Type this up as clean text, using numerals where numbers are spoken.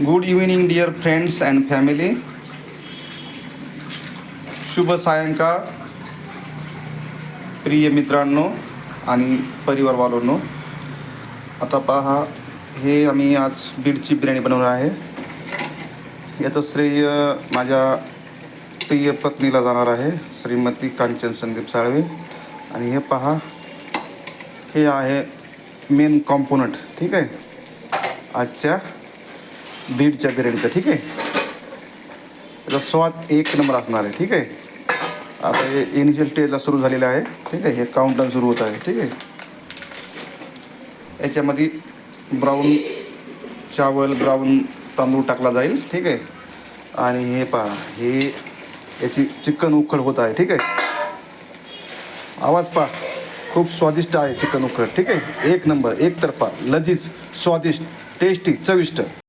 Good evening dear friends and family. शुभ सायंकाळ प्रिय मित्रांनो आणि परिवारवालोंनो. आता पहा, हे आम्ही आज बीडची बिर्याणी बनवणार आहे. याचं श्रेय माझ्या प्रिय पत्नीला जाणार आहे, श्रीमती कांचन संदीप साळवे. आणि हे पहा, हे आहे मेन कॉम्पोनंट, ठीक आहे, आजच्या बीडच्या बिर्याणीचा. ठीक आहे, त्याचा स्वाद एक नंबर असणार आहे. ठीक आहे, आता हे इनिशियल स्टेजला सुरू झालेलं आहे. ठीक आहे, हे काउंटडाऊन सुरू होत आहे. ठीक आहे, याच्यामध्ये ब्राऊन चावल, ब्राऊन तांदूळ टाकला जाईल. ठीक आहे, आणि हे पहा, हे याची चिकन उकड होत आहे. ठीक आहे, आवाज पहा, खूप स्वादिष्ट आहे चिकन उकड. ठीक आहे, एक नंबर, एकतर्फा, लजीज, स्वादिष्ट, टेस्टी, चविष्ट.